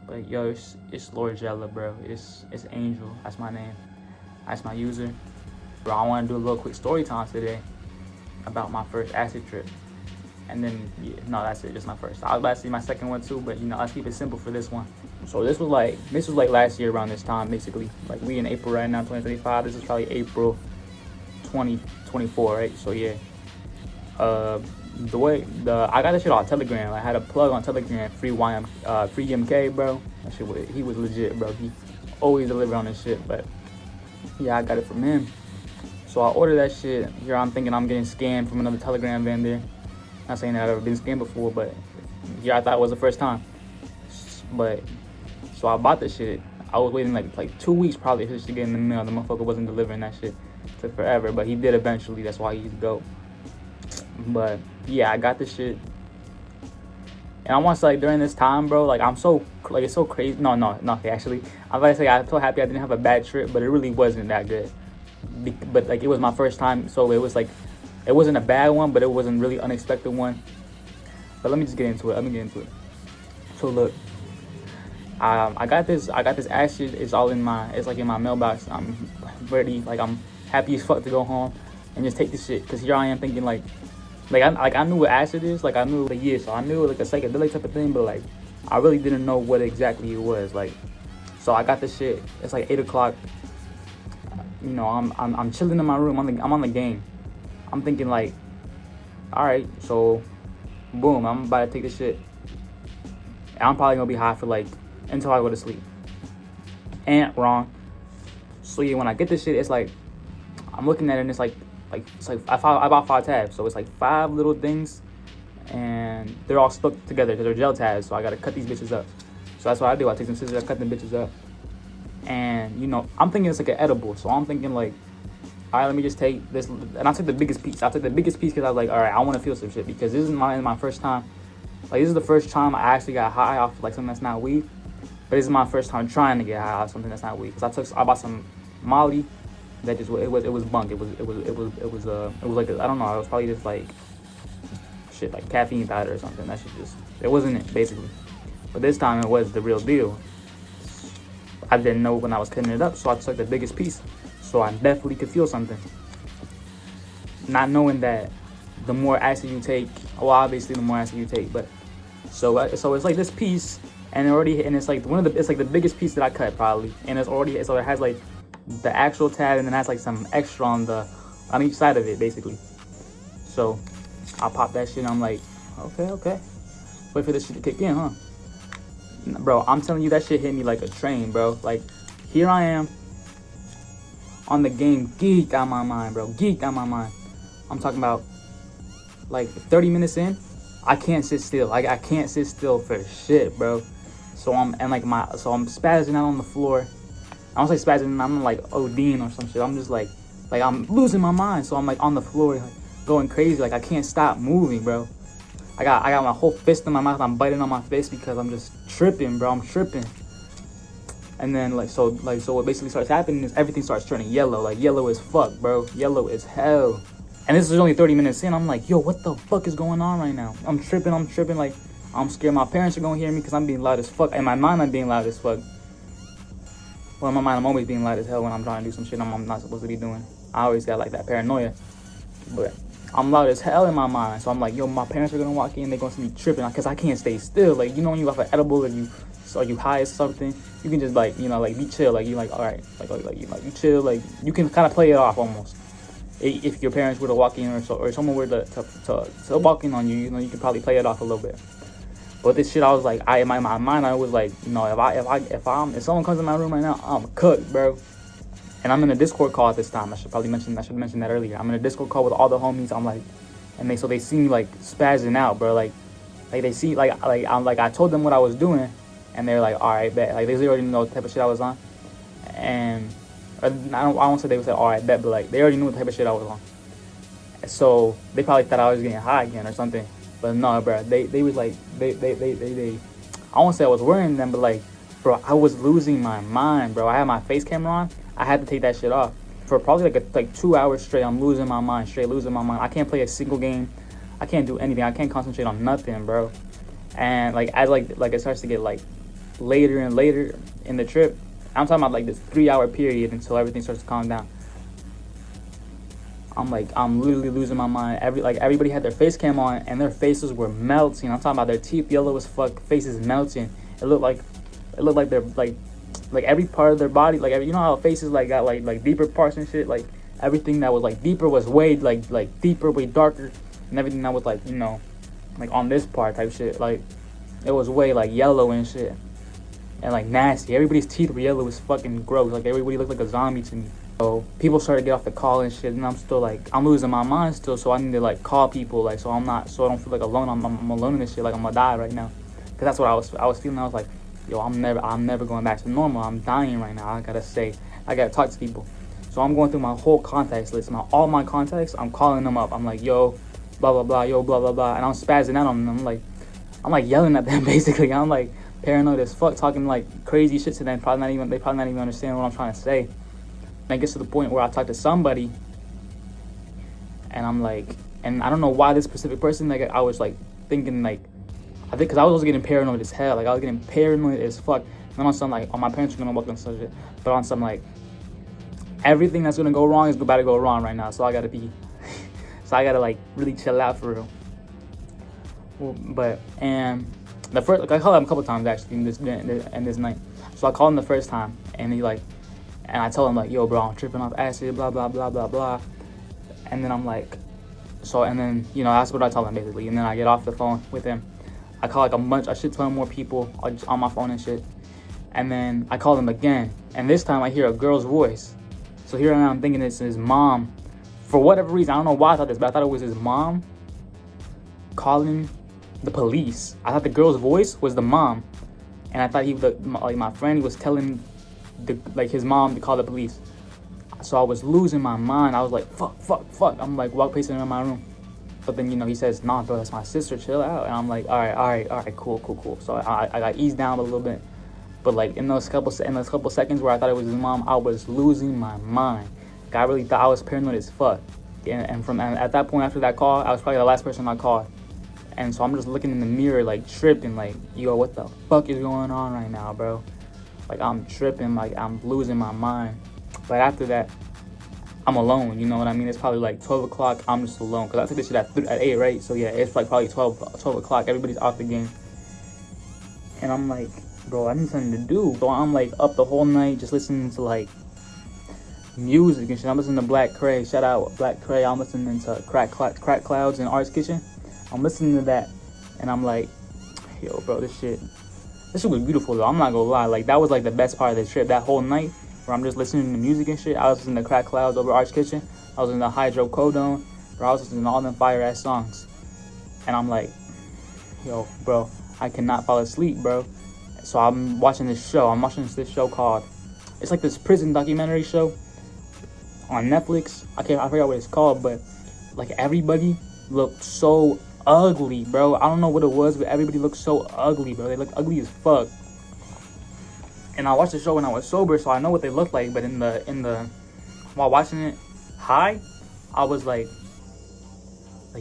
But yo, it's Lord Jella, bro. It's Angel. That's my name. That's my user. Bro, I want to do a little quick story time today about my first acid trip. And then, yeah, no, that's it, just my first. I was about to see my second one too, but let's keep it simple for this one. So this was like last year around this time, basically. Like we in April right now, 2025. This is probably April 2024, right? So yeah. I got that shit on Telegram. I had a plug on Telegram, free MK, bro. That shit he was legit, bro. He always delivered on this shit, but yeah, I got it from him. So I ordered that shit. Here I'm thinking I'm getting scammed from another Telegram vendor. Not saying that I've ever been scammed before, but yeah, I thought it was the first time. But so I bought the shit. I was waiting like 2 weeks probably for this to get in the mail. The motherfucker wasn't delivering that shit. It took forever, but he did eventually. That's why he's go. But yeah, I got this shit. And I want to say, like, during this time, bro, like it's so crazy. No, actually, I'm about to say I'm so happy I didn't have a bad trip, but it really wasn't that good. But like it was my first time, so it was like it wasn't a bad one, but it wasn't really unexpected one. But let me just get into it. So look, I got this acid. It's in my mailbox. I'm ready. Like I'm happy as fuck to go home and just take this shit. Cause here I am thinking I knew what acid is. Like I knew so I knew like a psychedelic type of thing, but like I really didn't know what exactly it was. Like, so I got this shit. It's like 8 o'clock. I'm chilling in my room. I'm on the game. I'm thinking like, all right, so boom, I'm about to take this shit. And I'm probably gonna be high for like until I go to sleep. And wrong. So yeah, when I get this shit, it's like I'm looking at it and it's like I bought 5 tabs, so it's like 5 little things, and they're all stuck together because they're gel tabs. So I gotta cut these bitches up. So that's what I do. I take some scissors, I cut them bitches up, and I'm thinking it's like an edible. So I'm thinking like, all right, let me just take this, and I took the biggest piece. I took the biggest piece because I was like, all right, I want to feel some shit because this is my first time. Like this is the first time I actually got high off like something that's not weed, but this is my first time trying to get high off something that's not weed. Cause I bought some Molly. That just it was bunk. It was like I don't know. It was probably just like shit, like caffeine powder or something. That shit just it wasn't it basically. But this time it was the real deal. I didn't know when I was cutting it up, so I took the biggest piece, so I definitely could feel something. Not knowing that the more acid you take, well, obviously the more acid you take, but so it's like this piece, and it's like it's like the biggest piece that I cut probably, and so it has like the actual tab, and then has like some extra on each side of it basically. So I pop that shit and I'm like, okay, wait for this shit to kick in, huh? Bro, I'm telling you, that shit hit me like a train, bro. Like here I am on the game, geeked out my mind, bro, geeked out my mind. I'm talking about like 30 minutes in, I can't sit still. Like I can't sit still for shit, bro. So I'm spazzing out on the floor. I don't say spazzing, I'm like ODing or some shit. I'm just like I'm losing my mind. So I'm like on the floor, like going crazy. Like I can't stop moving, bro. I got my whole fist in my mouth. I'm biting on my fist because I'm just tripping, bro. I'm tripping. And then so what basically starts happening is everything starts turning yellow. Like yellow as fuck, bro. Yellow as hell. And this is only 30 minutes in. I'm like, yo, what the fuck is going on right now? I'm tripping. Like I'm scared my parents are gonna hear me because I'm being loud as fuck. In my mind, I'm being loud as fuck. Well, in my mind, I'm always being loud as hell when I'm trying to do some shit I'm not supposed to be doing. I always got like that paranoia. But I'm loud as hell in my mind. So I'm like, yo, my parents are gonna walk in, they're gonna see me tripping because I can't stay still. Like, when you have an edible or you high or something, you can just like, be chill. Like you like, all right, you chill. Like you can kind of play it off almost. If your parents were to walk in or someone were to walk in on you, you can probably play it off a little bit. But this shit, I was like, in my mind, I was like, if someone comes in my room right now, I'm cooked, bro. And I'm in a Discord call at this time. I should mention that earlier. I'm in a Discord call with all the homies. I'm like, and they see me like spazzing out, bro. Like they see I told them what I was doing, and they're like, all right, bet. Like they already know the type of shit I was on, and I won't say they would say all right, bet, but like they already knew what type of shit I was on. So they probably thought I was getting high again or something. But no, bro, they was like, they, I won't say I was worrying them, but like, bro, I was losing my mind, bro. I had my face camera on. I had to take that shit off. For probably like 2 hours straight, I'm losing my mind, I can't play a single game. I can't do anything. I can't concentrate on nothing, bro. And like, as like it starts to get like later and later in the trip, I'm talking about like this 3 hour period until everything starts to calm down. I'm literally losing my mind. Everybody had their face cam on and their faces were melting. I'm talking about their teeth yellow as fuck, faces melting. It looked like they're like every part of their body, like you know how faces like got like deeper parts and shit. Like everything that was like deeper was way like deeper, way darker, and everything that was like, you know, like on this part type shit, like it was way like yellow and shit, and like nasty. Everybody's teeth were yellow. It was fucking gross. Like everybody looked like a zombie to me. So people started to get off the call and shit, and I'm still like, I'm losing my mind still. So I need to like call people, like, so I don't feel like alone. I'm alone in this shit. Like I'm gonna die right now, cause that's what I was feeling. I was like, yo, I'm never going back to normal. I'm dying right now. I gotta talk to people. So I'm going through my whole contacts list, all my contacts. I'm calling them up. I'm like, yo, blah blah blah, yo, blah blah blah, and I'm spazzing out on them. I'm like yelling at them basically. I'm like paranoid as fuck, talking like crazy shit to them. They probably not even understand what I'm trying to say. And it gets to the point where I talk to somebody, and I'm like, and I don't know why this specific person, like I was like thinking like, I think because I was also getting paranoid as hell. Like I was getting paranoid as fuck. Not on some like, oh, my parents are gonna walk on such shit, but on some like, everything that's gonna go wrong is about to go wrong right now. So I gotta like really chill out for real. But and the first, like I called him a couple times actually in this night. So I called him the first time, and he like, and I told him like, yo, bro, I'm tripping off acid, blah blah blah blah blah. And then I'm like, so, and then, you know, that's what I told him basically. And then I get off the phone with him. I call like a shit ton more people on my phone and shit. And then I call him again, and this time I hear a girl's voice. So here I am thinking it's his mom. For whatever reason, I don't know why I thought this, but I thought it was his mom calling the police. I thought the girl's voice was the mom, and I thought my friend was telling his mom to call the police. So I was losing my mind. I was like, fuck. I'm like pacing around my room. But then, you know, he says, nah, bro, that's my sister, chill out. And I'm like, all right, cool. So I got eased down a little bit. But like in those couple seconds where I thought it was his mom, I was losing my mind. Like, I really thought I was paranoid as fuck. And at that point, after that call, I was probably the last person I called. And so I'm just looking in the mirror, like tripping, like, yo, what the fuck is going on right now, bro? Like I'm tripping, like I'm losing my mind. But after that, I'm alone, you know what I mean? It's probably like 12 o'clock, I'm just alone. Because I took this shit at 8, right? So yeah, it's like probably 12 o'clock, everybody's off the game. And I'm like, bro, I need something to do. So I'm like up the whole night just listening to like music and shit. I'm listening to Black Cray, shout out Black Cray. I'm listening to Crack Clouds and Art's Kitchen. I'm listening to that, and I'm like, yo, bro, this shit was beautiful though. I'm not gonna lie, like that was like the best part of the trip. That whole night where I'm just listening to music and shit. I was listening to Crack Clouds over Art's Kitchen. I was in the Hydrocodone, bro. I was listening to all them fire ass songs, and I'm like, yo, bro, I cannot fall asleep, bro. So I'm watching this show. I'm watching this show called, it's like this prison documentary show on Netflix. I forgot what it's called, but like everybody looked so ugly, bro. I don't know what it was, but everybody looked so ugly, bro. They looked ugly as fuck. And I watched the show when I was sober, so I know what they looked like. But in the while watching it high, I was like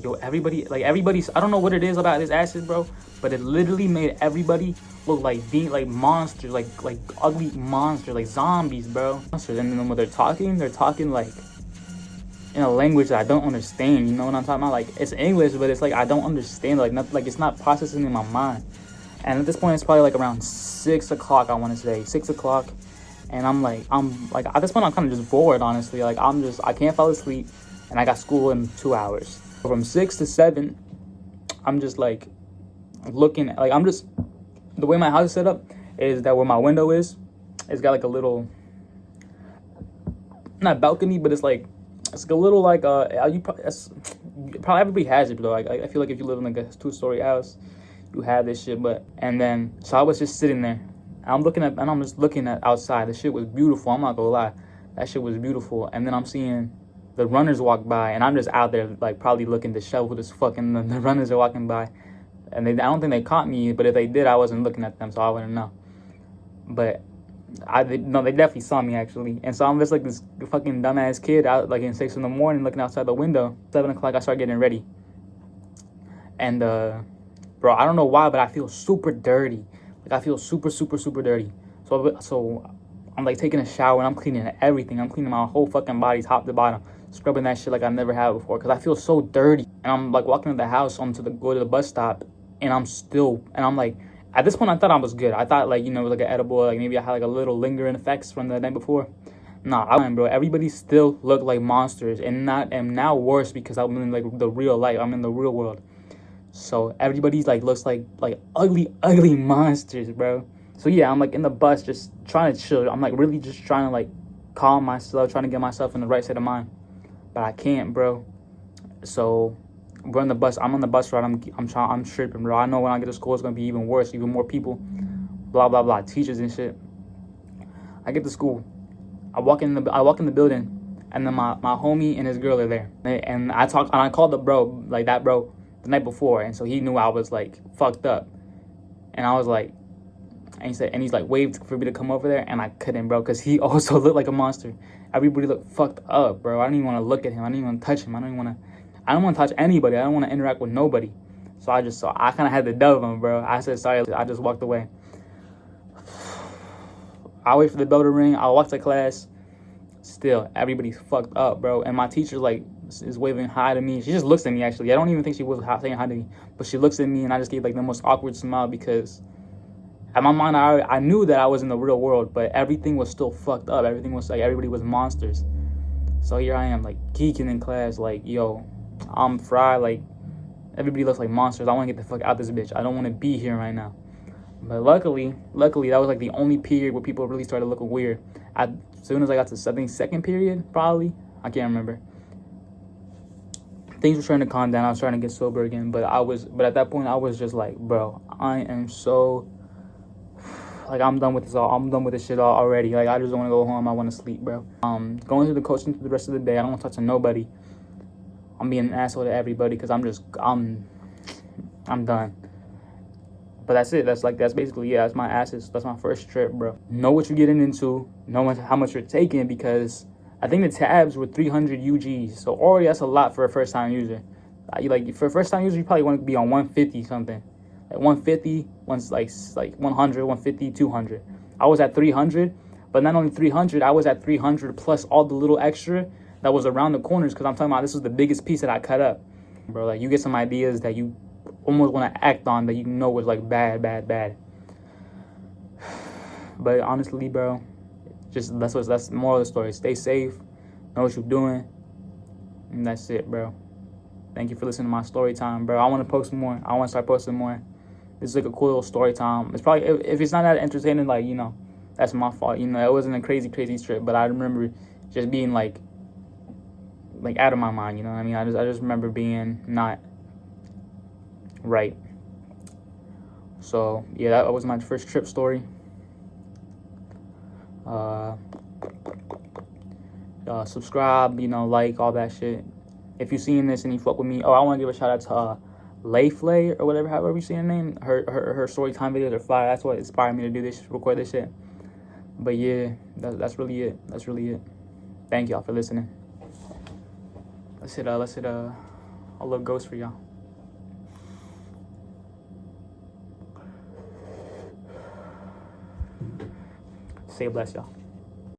yo, everybody's. I don't know what it is about this acid, bro, but it literally made everybody look like monsters, like ugly monsters, like zombies, bro. And then when they're talking like in a language that I don't understand. You know what I'm talking about? Like it's English, but it's like I don't understand. Like nothing, like it's not processing in my mind. And at this point, it's probably like around 6 o'clock. I want to say 6 o'clock, and I'm like at this point, I'm kind of just bored, honestly. Like I can't fall asleep, and I got school in 2 hours. From 6 to 7, I'm just like looking. Like I'm just, the way my house is set up is that where my window is, it's got like a little, not balcony, but it's like a little like probably everybody has it, bro. Like I feel like if you live in like a 2-story house, you have this shit. But and then so I was just sitting there, I'm just looking at outside. The shit was beautiful. I'm not gonna lie, that shit was beautiful. And then I'm seeing the runners walk by, and I'm just out there like probably looking to shovel this fucking. The runners are walking by, and I don't think they caught me. But if they did, I wasn't looking at them, so I wouldn't know. But they definitely saw me actually. And so I'm just like this fucking dumbass kid out like in 6 in the morning looking outside the window. 7 o'clock, I start getting ready. And bro, I don't know why, but I feel super dirty. Like I feel super, super, super dirty. So I'm like taking a shower and I'm cleaning everything. I'm cleaning my whole fucking body, top to bottom, scrubbing that shit like I never had before. Cause I feel so dirty. And I'm like walking to the house, go to the bus stop, and I'm like, at this point I thought I was good. I thought like, you know, it was like an edible, like maybe I had like a little lingering effects from the night before. Nah, bro. Everybody still looked like monsters, and now worse because I'm in like the real life. I'm in the real world. So everybody's like looks like ugly, ugly monsters, bro. So yeah, I'm like in the bus just trying to chill. I'm like really just trying to like calm myself, trying to get myself in the right state of mind. But I can't, bro. So we're on the bus. I'm on the bus ride. I'm tripping, bro. I know when I get to school it's gonna be even worse, even more people, blah blah blah, teachers and shit. I get to school. I walk in the building, and then my homie and his girl are there. And I called the bro, like that bro, the night before, and so he knew I was like fucked up. And I was like, and he's like waved for me to come over there, and I couldn't, bro, because he also looked like a monster. Everybody looked fucked up, bro. I didn't even want to look at him. I didn't even want to touch him. I don't want to touch anybody. I don't want to interact with nobody. So I kind of had to dove him, bro. I said sorry. I just walked away. I wait for the bell to ring. I walk to class. Still, everybody's fucked up, bro. And my teacher like is waving hi to me. She just looks at me. Actually, I don't even think she was saying hi to me, but she looks at me, and I just gave like the most awkward smile because in my mind I knew that I was in the real world, but everything was still fucked up. Everything was like everybody was monsters. So here I am, like geeking in class, like yo, I'm fried. Like everybody looks like monsters. I want to get the fuck out this bitch. I don't want to be here right now. But luckily, that was like the only period where people really started looking weird. As soon as I got to, I think, second period, probably, I can't remember. Things were starting to calm down. I was starting to get sober again. But at that point, I was just like, bro, I am so, like, I'm done with this all. I'm done with this shit already. Like, I just want to go home. I want to sleep, bro. Going to the coaching for the rest of the day. I don't want to talk to nobody. I'm being an asshole to everybody because I'm done. But that's it. That's basically, yeah, that's my assets. That's my first trip, bro. Know what you're getting into. Know how much you're taking, because I think the tabs were 300 UGs. So already that's a lot for a first-time user. Like for a first-time user, you probably want to be on 150 something. Like 150, once like 100, 150, 200. I was at 300, but not only 300, I was at 300 plus all the little extra that was around the corners, because I'm talking about this was the biggest piece that I cut up. Bro, like you get some ideas that you almost want to act on that you know was like bad. But honestly, bro, just that's the moral of the story. Stay safe, know what you're doing, and that's it, bro. Thank you for listening to my story time, bro. I want to post more. I want to start posting more. This is like a cool little story time. It's probably, if it's not that entertaining, like, you know, that's my fault. You know, it wasn't a crazy trip, but I remember just being like out of my mind. You know what I mean? I just remember being not right. So yeah, that was my first trip story. Subscribe, you know, like, all that shit. If you seen this and you fuck with me, I want to give a shout out to Layflay or whatever, however you say her name. Her story time videos are fire. That's what inspired me to do this, record this shit. But yeah, that's really it. Thank y'all for listening. Let's hit a little ghost for y'all. Say bless, y'all.